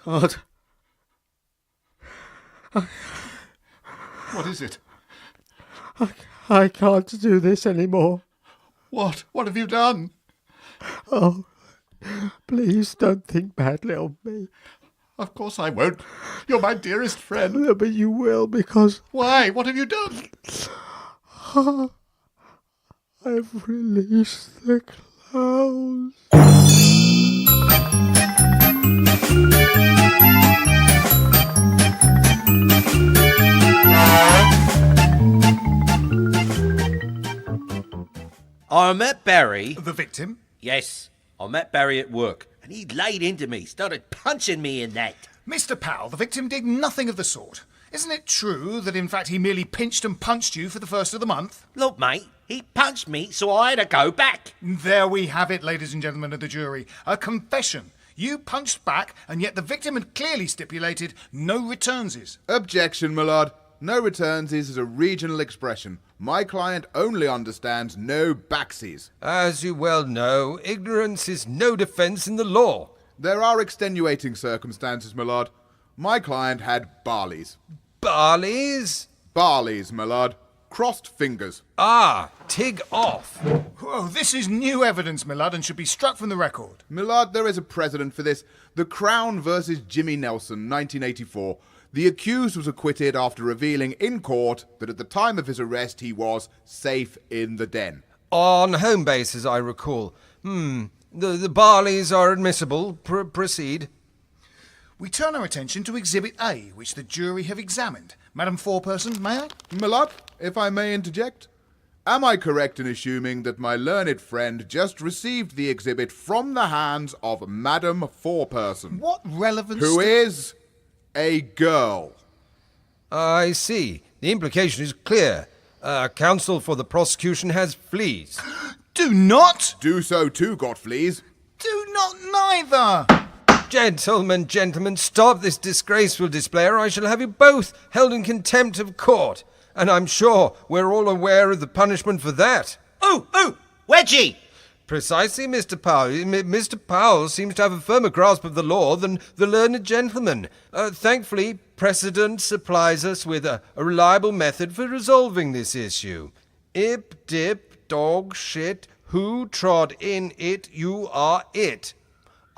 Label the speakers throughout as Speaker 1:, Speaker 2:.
Speaker 1: God.
Speaker 2: What is it?
Speaker 1: I can't do this anymore.
Speaker 2: What? What have you done?
Speaker 1: Oh, please don't think badly of me.
Speaker 2: Of course I won't. You're my dearest friend.
Speaker 1: No, but you will, because
Speaker 2: Why? What have you done?
Speaker 1: I've released the clowns.
Speaker 3: I met Barry.
Speaker 2: The victim?
Speaker 3: Yes, I met Barry at work, and he laid into me, started punching me in that.
Speaker 2: Mr. Powell, the victim did nothing of the sort. Isn't it true that in fact he merely pinched and punched you for the first of the month?
Speaker 3: Look, mate, he punched me, so I had to go back.
Speaker 2: There we have it, ladies and gentlemen of the jury. A confession. You punched back, and yet the victim had clearly stipulated no returnses.
Speaker 4: Objection, my lord. No returnses is a regional expression. My client only understands no backsies.
Speaker 5: As you well know, ignorance is no defence in the law.
Speaker 4: There are extenuating circumstances, my lord. My client had barleys.
Speaker 5: Barleys?
Speaker 4: Barleys, my lord. Crossed fingers.
Speaker 5: Ah, tig off.
Speaker 2: Whoa, this is new evidence, my lord, and should be struck from the record.
Speaker 4: My lord, there is a precedent for this. The Crown versus Jimmy Nelson, 1984. The accused was acquitted after revealing in court that at the time of his arrest he was safe in the den.
Speaker 5: On home base, as I recall. The barleys are admissible. Proceed.
Speaker 2: We turn our attention to Exhibit A, which the jury have examined. Madam Foreperson, may I?
Speaker 4: My lord, if I may interject, am I correct in assuming that my learned friend just received the exhibit from the hands of Madam Foreperson?
Speaker 2: What relevance...
Speaker 4: Who is a girl.
Speaker 5: I see. The implication is clear. Counsel for the prosecution has fleas.
Speaker 2: Do not!
Speaker 4: Do so too, Gottfleas.
Speaker 2: Do not neither!
Speaker 5: Gentlemen, stop this disgraceful display, or I shall have you both held in contempt of court. And I'm sure we're all aware of the punishment for that.
Speaker 3: Ooh, Wedgie!
Speaker 5: Precisely, Mr. Powell. Mr. Powell seems to have a firmer grasp of the law than the learned gentleman. Thankfully, precedent supplies us with a reliable method for resolving this issue. Ip, dip, dog, shit, who trod in it, you are it.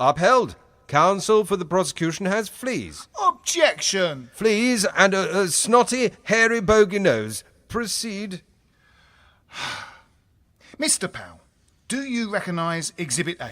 Speaker 5: Upheld. Counsel for the prosecution has fleas.
Speaker 2: Objection!
Speaker 5: Fleas and a snotty, hairy, bogey nose. Proceed.
Speaker 2: Mr. Powell, do you recognise Exhibit A?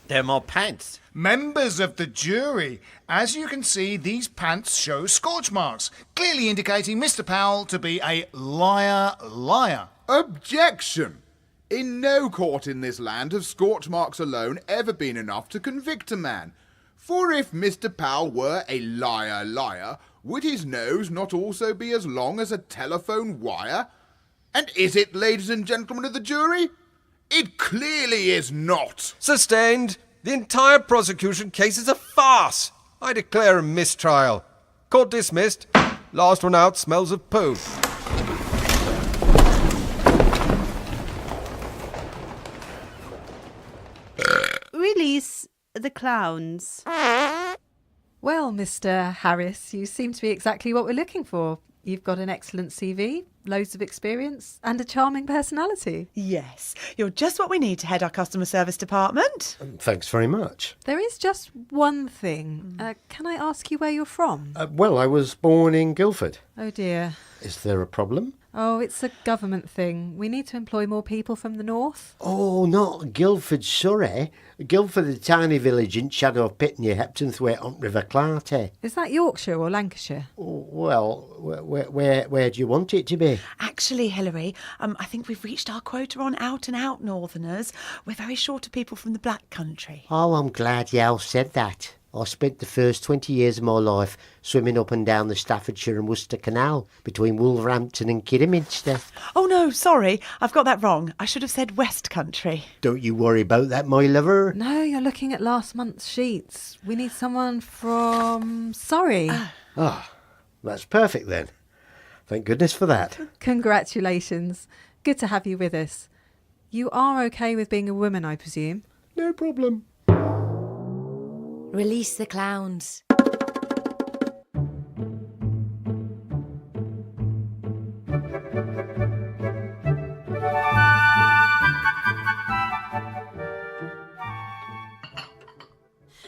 Speaker 3: They're my pants.
Speaker 2: Members of the jury, as you can see, these pants show scorch marks, clearly indicating Mr. Powell to be a liar.
Speaker 4: Objection! In no court in this land have scorch marks alone ever been enough to convict a man. For if Mr. Powell were a liar, would his nose not also be as long as a telephone wire? And is it, ladies and gentlemen of the jury? It clearly is not.
Speaker 5: Sustained. The entire prosecution case is a farce. I declare a mistrial. Court dismissed. Last one out smells of poo.
Speaker 6: Release the clowns.
Speaker 7: Well, Mr. Harris, you seem to be exactly what we're looking for. You've got an excellent CV, loads of experience, and a charming personality.
Speaker 8: Yes, you're just what we need to head our customer service department.
Speaker 1: Thanks very much.
Speaker 7: There is just one thing. Can I ask you where you're from?
Speaker 1: Well, I was born in Guildford.
Speaker 7: Oh dear.
Speaker 1: Is there a problem?
Speaker 7: Oh, it's a government thing. We need to employ more people from the north.
Speaker 9: Oh, not Guildford, Surrey. Guildford, a tiny village in Shadow of Pit near Heptonthwaite on River Clarty.
Speaker 7: Is that Yorkshire or Lancashire?
Speaker 9: Oh, well, where do you want it to be?
Speaker 8: Actually, Hilary, I think we've reached our quota on out-and-out northerners. We're very short of people from the Black Country.
Speaker 9: Oh, I'm glad you all said that. I spent the first 20 years of my life swimming up and down the Staffordshire and Worcester Canal between Wolverhampton and Kidderminster.
Speaker 8: Oh, no, sorry, I've got that wrong. I should have said West Country.
Speaker 9: Don't you worry about that, my lover.
Speaker 7: No, you're looking at last month's sheets. We need someone from Surrey.
Speaker 9: That's perfect then. Thank goodness for that.
Speaker 7: Congratulations. Good to have you with us. You are okay with being a woman, I presume?
Speaker 9: No problem.
Speaker 10: Release the clowns.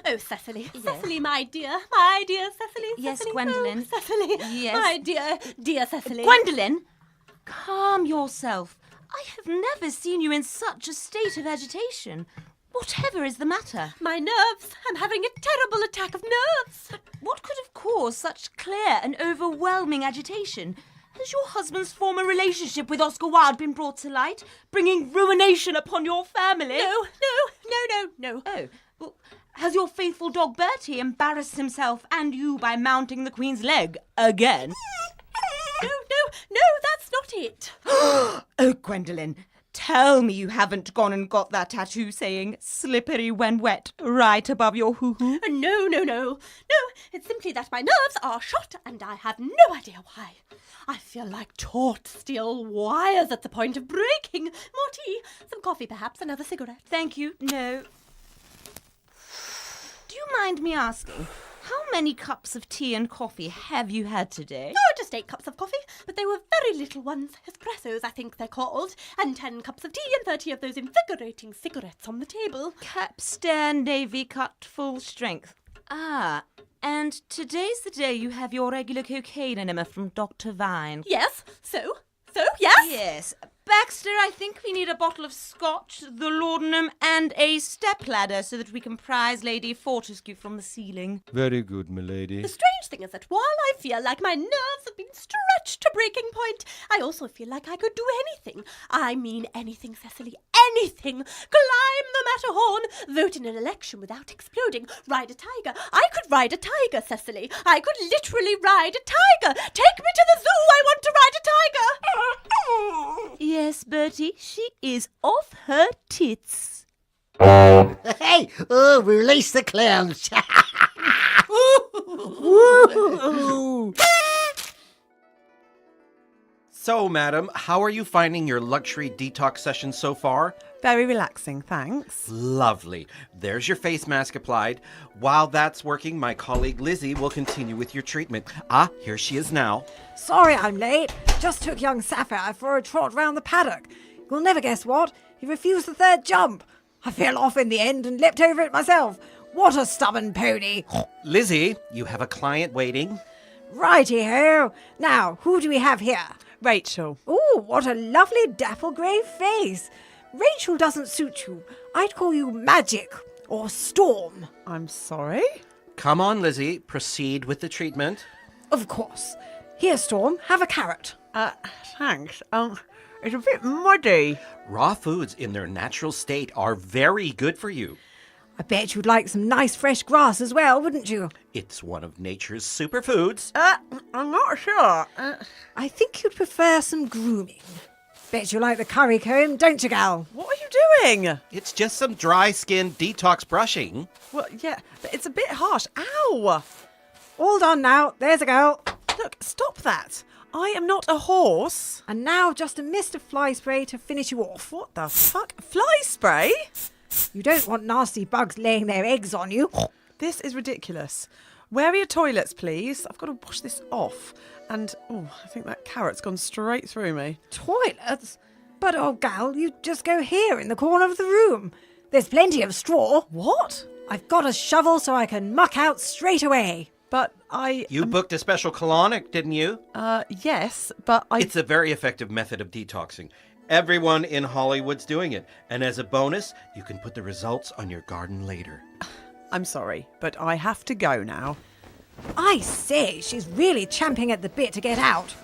Speaker 11: Oh, Cecily.
Speaker 10: Yes.
Speaker 11: Cecily, my dear, Cecily.
Speaker 10: Yes,
Speaker 11: Cecily.
Speaker 10: Gwendolen.
Speaker 11: Oh, Cecily.
Speaker 10: Yes.
Speaker 11: My dear Cecily.
Speaker 10: Gwendolyn, calm yourself. I have never seen you in such a state of agitation. Whatever is the matter?
Speaker 11: My nerves. I'm having a terrible attack of nerves.
Speaker 10: But what could have caused such clear and overwhelming agitation? Has your husband's former relationship with Oscar Wilde been brought to light, bringing ruination upon your family?
Speaker 11: No.
Speaker 10: Oh, well, has your faithful dog Bertie embarrassed himself and you by mounting the Queen's leg again?
Speaker 11: No, that's not it.
Speaker 10: Oh, Gwendolen, tell me you haven't gone and got that tattoo saying slippery when wet right above your hoo-hoo?
Speaker 11: No, it's simply that my nerves are shot and I have no idea why. I feel like taut steel wires at the point of breaking. More tea, some coffee perhaps, another cigarette.
Speaker 10: Thank you, no. Do you mind me asking, how many cups of tea and coffee have you had today?
Speaker 11: Oh, just 8 cups of coffee, but they were very little ones, espressos I think they're called, and 10 cups of tea and 30 of those invigorating cigarettes on the table.
Speaker 10: Capstern Navy cut full strength. Ah, and today's the day you have your regular cocaine enema from Dr. Vine.
Speaker 11: Yes, so, yes?
Speaker 10: Yes. Baxter, I think we need a bottle of scotch, the laudanum, and a stepladder so that we can prize Lady Fortescue from the ceiling.
Speaker 5: Very good, milady.
Speaker 11: The strange thing is that while I feel like my nerves have been stretched to breaking point, I also feel like I could do anything. I mean anything, Cecily, anything. Climb the Matterhorn, vote in an election without exploding, ride a tiger. I could ride a tiger, Cecily. I could literally ride a tiger. Take me to the zoo. I want to ride a tiger.
Speaker 10: Yes, Bertie, she is off her tits.
Speaker 9: Hey, oh, release the clowns.
Speaker 3: So, madam, how are you finding your luxury detox session so far?
Speaker 8: Very relaxing, thanks.
Speaker 3: Lovely. There's your face mask applied. While that's working, my colleague Lizzie will continue with your treatment. Ah, here she is now.
Speaker 7: Sorry I'm late. Just took young Sapphire for a trot round the paddock. You'll never guess what. He refused the third jump. I fell off in the end and leapt over it myself. What a stubborn pony.
Speaker 3: Lizzie, you have a client waiting.
Speaker 7: Righty-ho. Now, who do we have here?
Speaker 8: Rachel.
Speaker 7: Ooh, what a lovely dapple grey face. Rachel doesn't suit you. I'd call you Magic or Storm.
Speaker 8: I'm sorry?
Speaker 3: Come on, Lizzie, proceed with the treatment.
Speaker 7: Of course. Here, Storm, have a carrot.
Speaker 8: Thanks. It's a bit muddy.
Speaker 3: Raw foods in their natural state are very good for you.
Speaker 7: I bet you'd like some nice fresh grass as well, wouldn't you?
Speaker 3: It's one of nature's superfoods.
Speaker 8: I'm not sure.
Speaker 7: I think you'd prefer some grooming. Bet you like the curry comb, don't you, gal?
Speaker 8: What are you doing?
Speaker 3: It's just some dry skin detox brushing.
Speaker 8: Well, yeah, but it's a bit harsh. Ow!
Speaker 7: All done now. There's a girl.
Speaker 8: Look, stop that. I am not a horse.
Speaker 7: And now just a mist of fly spray to finish you off.
Speaker 8: What the fuck? Fly spray?
Speaker 7: You don't want nasty bugs laying their eggs on you.
Speaker 8: This is ridiculous. Where are your toilets, please? I've got to wash this off. And, I think that carrot's gone straight through me.
Speaker 7: Toilets? But, old gal, you just go here in the corner of the room. There's plenty of straw.
Speaker 8: What?
Speaker 7: I've got a shovel so I can muck out straight away.
Speaker 8: But
Speaker 3: You booked a special colonic, didn't you?
Speaker 8: Yes, but
Speaker 3: It's a very effective method of detoxing. Everyone in Hollywood's doing it. And as a bonus, you can put the results on your garden later.
Speaker 8: I'm sorry, but I have to go now.
Speaker 7: I say, she's really champing at the bit to get out.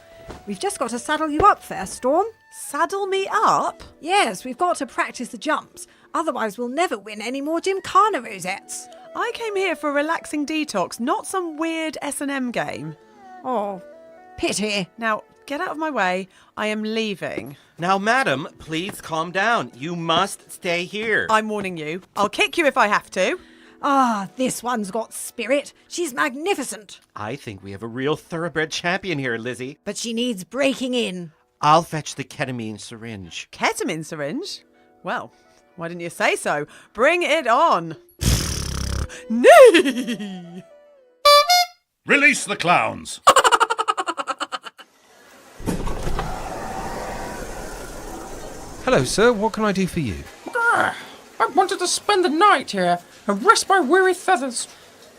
Speaker 7: We've just got to saddle you up first, Storm.
Speaker 8: Saddle me up?
Speaker 7: Yes, we've got to practice the jumps. Otherwise, we'll never win any more Gymkhana rosettes.
Speaker 8: I came here for a relaxing detox, not some weird S&M game.
Speaker 7: Oh, pity.
Speaker 8: Now, get out of my way. I am leaving.
Speaker 3: Now, madam, please calm down. You must stay here.
Speaker 8: I'm warning you. I'll kick you if I have to.
Speaker 7: Ah, this one's got spirit. She's magnificent.
Speaker 3: I think we have a real thoroughbred champion here, Lizzie.
Speaker 7: But she needs breaking in.
Speaker 3: I'll fetch the ketamine syringe.
Speaker 8: Ketamine syringe? Well, why didn't you say so? Bring it on. Nee!
Speaker 12: Release the clowns!
Speaker 5: Hello, sir. What can I do for you?
Speaker 13: I wanted to spend the night here and rest my weary feathers.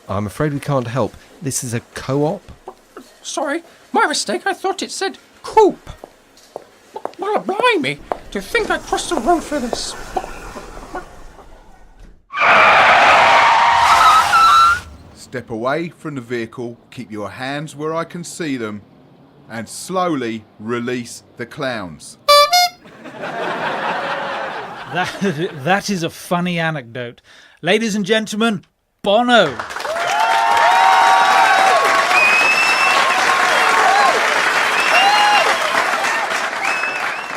Speaker 5: I'm afraid we can't help. This is a co-op.
Speaker 13: Sorry, my mistake. I thought it said coop. Well, blimey, to think I crossed the road for this.
Speaker 4: Step away from the vehicle, keep your hands where I can see them, and slowly release the clowns.
Speaker 14: That is a funny anecdote. Ladies and gentlemen, Bono.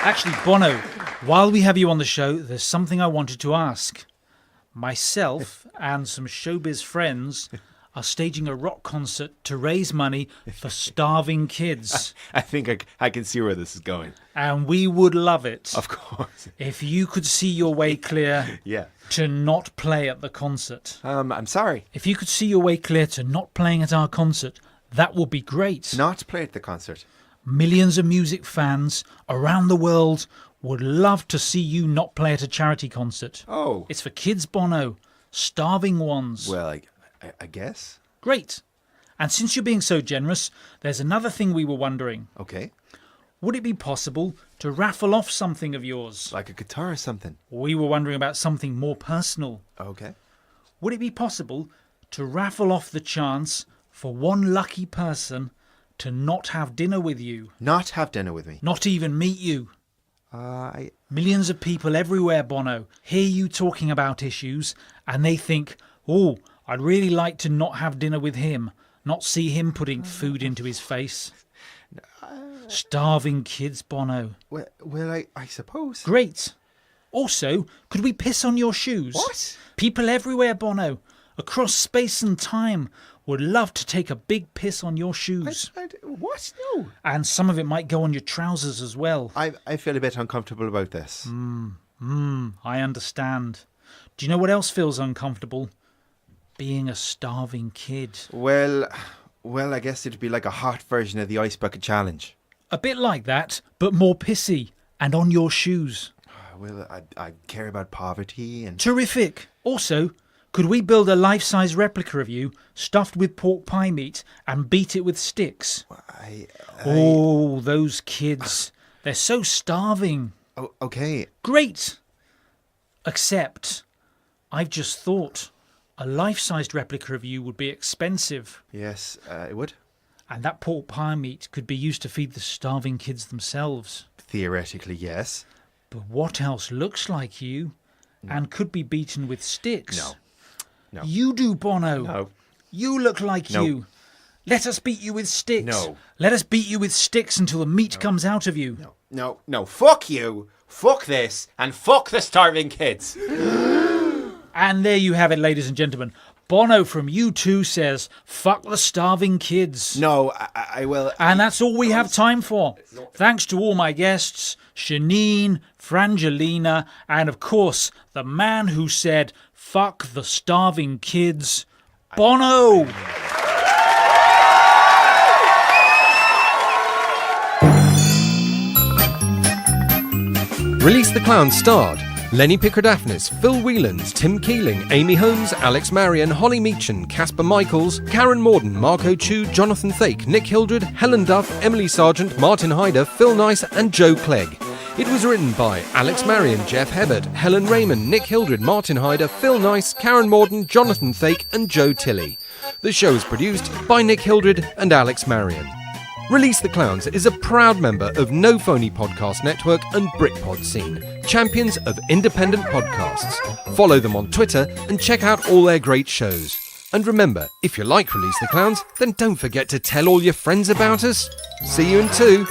Speaker 14: Actually, Bono, while we have you on the show, there's something I wanted to ask. Myself and some showbiz friends are staging a rock concert to raise money for starving kids.
Speaker 15: I think I can see where this is going.
Speaker 14: And we would love it.
Speaker 15: Of course.
Speaker 14: If you could see your way clear
Speaker 15: Yeah.
Speaker 14: to not play at the concert.
Speaker 15: I'm sorry.
Speaker 14: If you could see your way clear to not playing at our concert, that would be great.
Speaker 15: Not play at the concert.
Speaker 14: Millions of music fans around the world would love to see you not play at a charity concert.
Speaker 15: Oh.
Speaker 14: It's for kids, Bono. Starving ones.
Speaker 15: Well, I guess.
Speaker 14: Great. And since you're being so generous, there's another thing we were wondering.
Speaker 15: Okay.
Speaker 14: Would it be possible to raffle off something of yours?
Speaker 15: Like a guitar or something?
Speaker 14: We were wondering about something more personal.
Speaker 15: Okay.
Speaker 14: Would it be possible to raffle off the chance for one lucky person to not have dinner with you?
Speaker 15: Not have dinner with me?
Speaker 14: Not even meet you? Millions of people everywhere, Bono, hear you talking about issues and they think, oh, I'd really like to not have dinner with him, not see him putting food into his face. Starving kids, Bono.
Speaker 15: Well, I suppose.
Speaker 14: Great. Also, could we piss on your shoes?
Speaker 15: What?
Speaker 14: People everywhere, Bono, across space and time, would love to take a big piss on your shoes.
Speaker 15: What? No.
Speaker 14: And some of it might go on your trousers as well.
Speaker 15: I feel a bit uncomfortable about this.
Speaker 14: I understand. Do you know what else feels uncomfortable? Being a starving kid.
Speaker 15: Well, I guess it'd be like a hot version of the Ice Bucket Challenge.
Speaker 14: A bit like that, but more pissy and on your shoes.
Speaker 15: Well, I care about poverty and...
Speaker 14: Terrific. Also, could we build a life-size replica of you, stuffed with pork pie meat, and beat it with sticks? Oh, those kids. They're so starving.
Speaker 15: Oh, okay.
Speaker 14: Great. Except, I've just thought, a life-sized replica of you would be expensive.
Speaker 15: Yes, it would.
Speaker 14: And that pork pie meat could be used to feed the starving kids themselves.
Speaker 15: Theoretically, yes.
Speaker 14: But what else looks like you and could be beaten with sticks?
Speaker 15: No.
Speaker 14: You do, Bono.
Speaker 15: No.
Speaker 14: You look like you. Let us beat you with sticks.
Speaker 15: No.
Speaker 14: Let us beat you with sticks until the meat comes out of you.
Speaker 15: No. Fuck you. Fuck this. And fuck the starving kids.
Speaker 14: And there you have it, ladies and gentlemen. Bono from U2 says, fuck the starving kids.
Speaker 15: No, I will...
Speaker 14: And that's all we have time for. Thanks to all my guests, Shanine, Frangelina, and of course, the man who said, fuck the starving kids, Bono!
Speaker 5: Release the Clown starred Lenny Pickard-Daphnis, Phil Whelans, Tim Keeling, Amy Holmes, Alex Marion, Holly Meachin, Casper Michaels, Karen Morden, Marco Chu, Jonathan Thake, Nick Hildred, Helen Duff, Emily Sargent, Martin Hyder, Phil Nice and Joe Clegg. It was written by Alex Marion, Jeff Hebert, Helen Raymond, Nick Hildred, Martin Hyder, Phil Nice, Karen Morden, Jonathan Thake and Joe Tilley. The show is produced by Nick Hildred and Alex Marion. Release the Clowns is a proud member of No Phony Podcast Network and Britpod Scene, champions of independent podcasts. Follow them on Twitter and check out all their great shows. And remember, if you like Release the Clowns, then don't forget to tell all your friends about us. See you in 2.